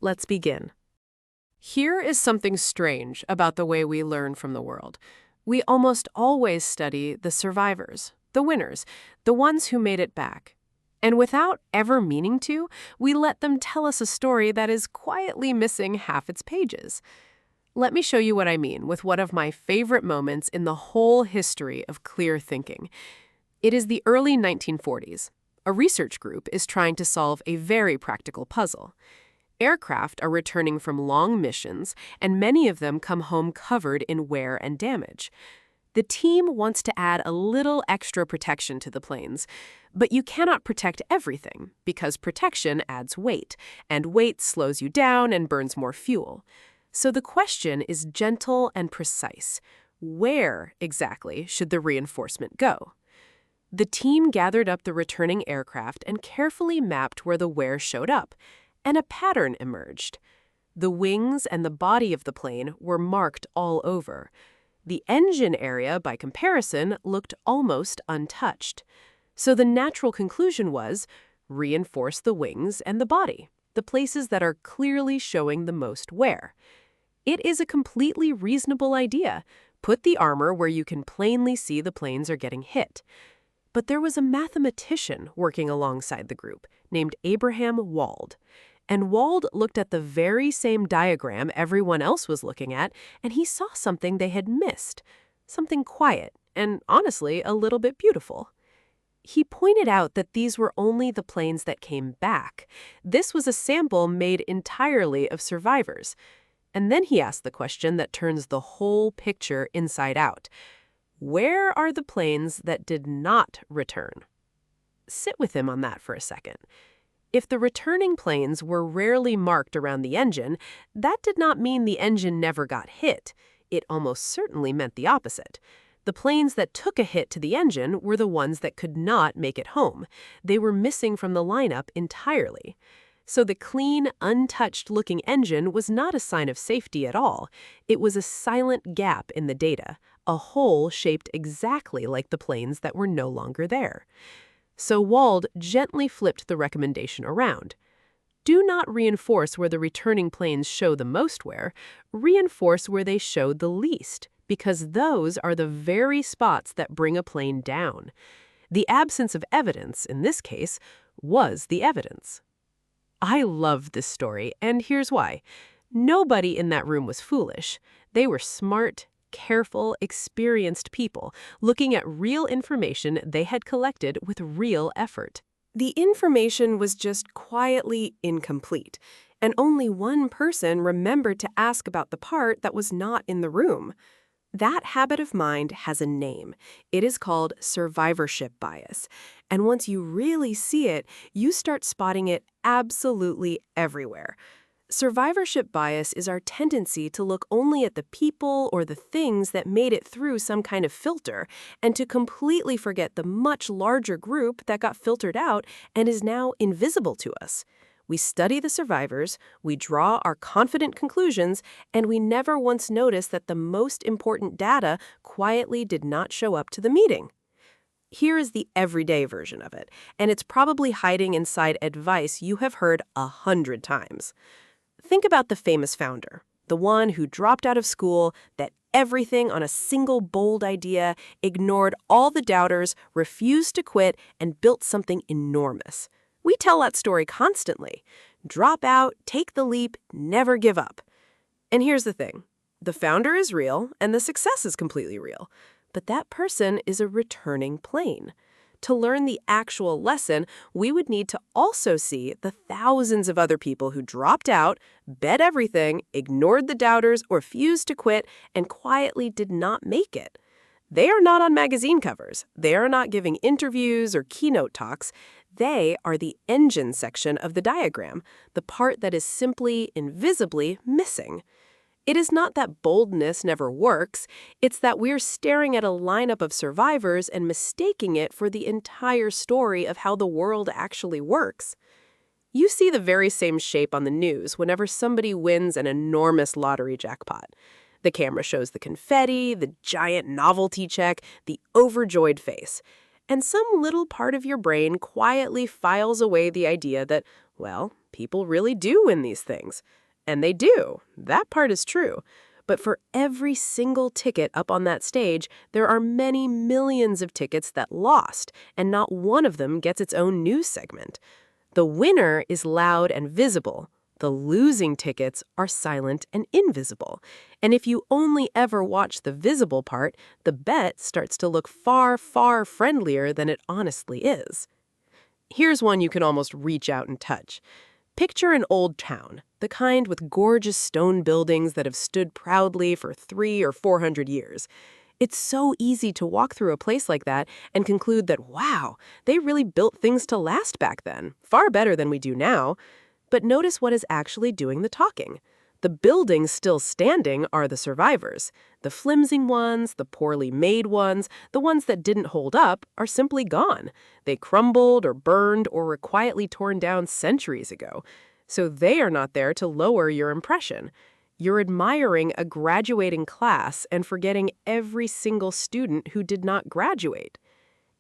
Let's begin. Here is something strange about the way we learn from the world. We almost always study the survivors, the winners, the ones who made it back. And without ever meaning to, we let them tell us a story that is quietly missing half its pages. Let me show you what I mean with one of my favorite moments in the whole history of clear thinking. It is the early 1940s. A research group is trying to solve a very practical puzzle. Aircraft are returning from long missions, and many of them come home covered in wear and damage. The team wants to add a little extra protection to the planes, but you cannot protect everything because protection adds weight, and weight slows you down and burns more fuel. So the question is gentle and precise. Where exactly should the reinforcement go? The team gathered up the returning aircraft and carefully mapped where the wear showed up, and a pattern emerged. The wings and the body of the plane were marked all over. The engine area, by comparison, looked almost untouched. So the natural conclusion was, reinforce the wings and the body, the places that are clearly showing the most wear. It is a completely reasonable idea. Put the armor where you can plainly see the planes are getting hit. But there was a mathematician working alongside the group named Abraham Wald. And Wald looked at the very same diagram everyone else was looking at, and he saw something they had missed. Something quiet and, honestly, a little bit beautiful. He pointed out that these were only the planes that came back. This was a sample made entirely of survivors. And then he asked the question that turns the whole picture inside out. Where are the planes that did not return? Sit with him on that for a second. If the returning planes were rarely marked around the engine, that did not mean the engine never got hit. It almost certainly meant the opposite. The planes that took a hit to the engine were the ones that could not make it home. They were missing from the lineup entirely. So the clean, untouched-looking engine was not a sign of safety at all. It was a silent gap in the data, a hole shaped exactly like the planes that were no longer there. So Wald gently flipped the recommendation around. Do not reinforce where the returning planes show the most wear. Reinforce where they showed the least, because those are the very spots that bring a plane down. The absence of evidence, in this case, was the evidence. I love this story, and here's why. Nobody in that room was foolish. They were smart, careful, experienced people looking at real information they had collected with real effort. The information was just quietly incomplete, and only one person remembered to ask about the part that was not in the room. That habit of mind has a name. It is called survivorship bias. And once you really see it, you start spotting it absolutely everywhere. Survivorship bias is our tendency to look only at the people or the things that made it through some kind of filter, and to completely forget the much larger group that got filtered out and is now invisible to us. We study the survivors, we draw our confident conclusions, and we never once notice that the most important data quietly did not show up to the meeting. Here is the everyday version of it, and it's probably hiding inside advice you have heard 100 times. Think about the famous founder, the one who dropped out of school, bet everything on a single bold idea, ignored all the doubters, refused to quit, and built something enormous. We tell that story constantly. Drop out, take the leap, never give up. And here's the thing. The founder is real, and the success is completely real. But that person is a returning plane. To learn the actual lesson, we would need to also see the thousands of other people who dropped out, bet everything, ignored the doubters, refused to quit, and quietly did not make it. They are not on magazine covers. They are not giving interviews or keynote talks. They are the engine section of the diagram, the part that is simply, invisibly missing. It is not that boldness never works, it's that we're staring at a lineup of survivors and mistaking it for the entire story of how the world actually works. You see the very same shape on the news whenever somebody wins an enormous lottery jackpot. The camera shows the confetti, the giant novelty check, the overjoyed face. And some little part of your brain quietly files away the idea that, Well, people really do win these things. And they do. That part is true. But for every single ticket up on that stage, there are many millions of tickets that lost, and not one of them gets its own news segment. The winner is loud and visible. The losing tickets are silent and invisible. And if you only ever watch the visible part, the bet starts to look far, far friendlier than it honestly is. Here's one you can almost reach out and touch. Picture an old town, the kind with gorgeous stone buildings that have stood proudly for 300 or 400 years. It's so easy to walk through a place like that and conclude that, wow, they really built things to last back then, far better than we do now. But notice what is actually doing the talking. The buildings still standing are the survivors. The flimsy ones, the poorly made ones, the ones that didn't hold up are simply gone. They crumbled or burned or were quietly torn down centuries ago. So they are not there to lower your impression. You're admiring a graduating class and forgetting every single student who did not graduate.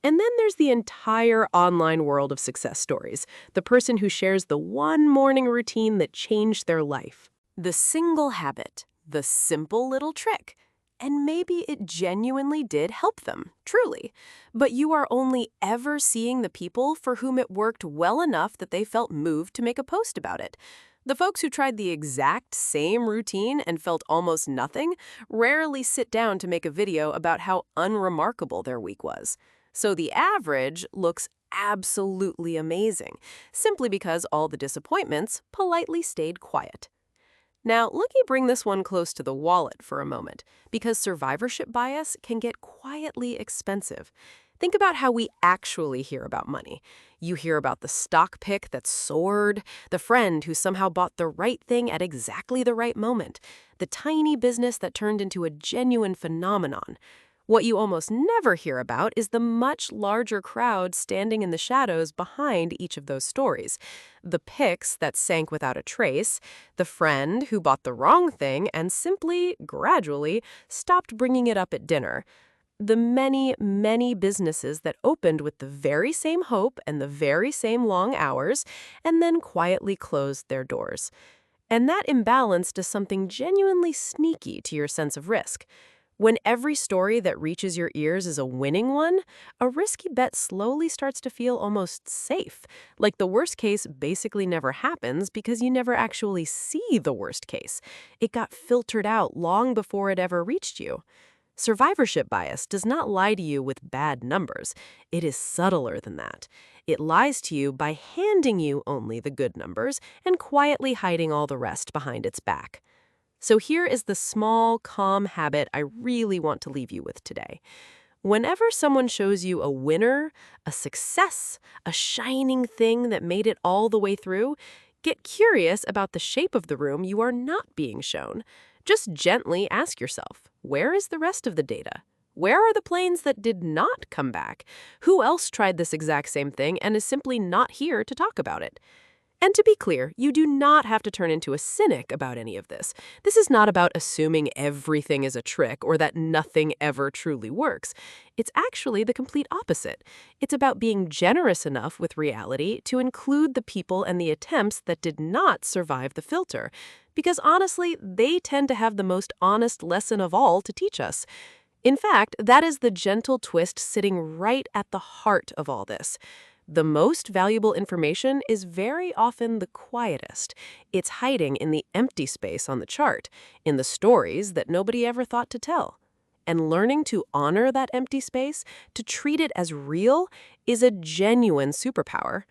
And then there's the entire online world of success stories, the person who shares the one morning routine that changed their life. The single habit, the simple little trick. And maybe it genuinely did help them, truly. But you are only ever seeing the people for whom it worked well enough that they felt moved to make a post about it. The folks who tried the exact same routine and felt almost nothing rarely sit down to make a video about how unremarkable their week was. So the average looks absolutely amazing, simply because all the disappointments politely stayed quiet. Now, let me bring this one close to the wallet for a moment, because survivorship bias can get quietly expensive. Think about how we actually hear about money. You hear about the stock pick that soared, the friend who somehow bought the right thing at exactly the right moment, the tiny business that turned into a genuine phenomenon. What you almost never hear about is the much larger crowd standing in the shadows behind each of those stories. The picks that sank without a trace, the friend who bought the wrong thing and simply, gradually, stopped bringing it up at dinner. The many, many businesses that opened with the very same hope and the very same long hours, and then quietly closed their doors. And that imbalance does something genuinely sneaky to your sense of risk. When every story that reaches your ears is a winning one, a risky bet slowly starts to feel almost safe, like the worst case basically never happens because you never actually see the worst case. It got filtered out long before it ever reached you. Survivorship bias does not lie to you with bad numbers. It is subtler than that. It lies to you by handing you only the good numbers and quietly hiding all the rest behind its back. So here is the small, calm habit I really want to leave you with today. Whenever someone shows you a winner, a success, a shining thing that made it all the way through, get curious about the shape of the room you are not being shown. Just gently ask yourself, where is the rest of the data? Where are the planes that did not come back? Who else tried this exact same thing and is simply not here to talk about it? And to be clear, you do not have to turn into a cynic about any of this. This is not about assuming everything is a trick or that nothing ever truly works. It's actually the complete opposite. It's about being generous enough with reality to include the people and the attempts that did not survive the filter. Because honestly, they tend to have the most honest lesson of all to teach us. In fact, that is the gentle twist sitting right at the heart of all this. The most valuable information is very often the quietest. It's hiding in the empty space on the chart, in the stories that nobody ever thought to tell. And learning to honor that empty space, to treat it as real, is a genuine superpower.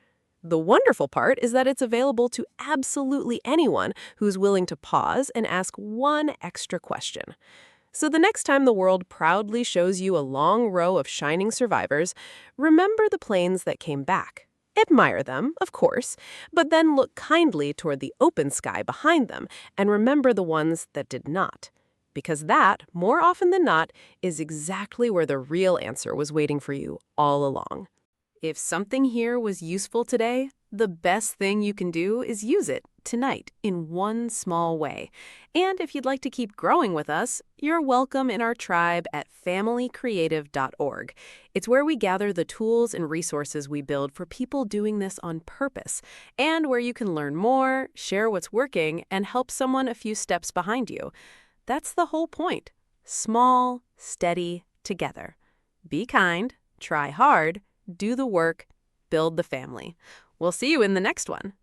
The wonderful part is that it's available to absolutely anyone who's willing to pause and ask one extra question. So the next time the world proudly shows you a long row of shining survivors, remember the planes that came back. Admire them, of course, but then look kindly toward the open sky behind them and remember the ones that did not. Because that, more often than not, is exactly where the real answer was waiting for you all along. If something here was useful today, the best thing you can do is use it. tonight in one small way. And if you'd like to keep growing with us, you're welcome in our tribe at familycreative.org. It's where we gather the tools and resources we build for people doing this on purpose, and where you can learn more, share what's working, and help someone a few steps behind you. That's the whole point. Small, steady, together. Be kind, try hard, do the work, build the family. We'll see you in the next one.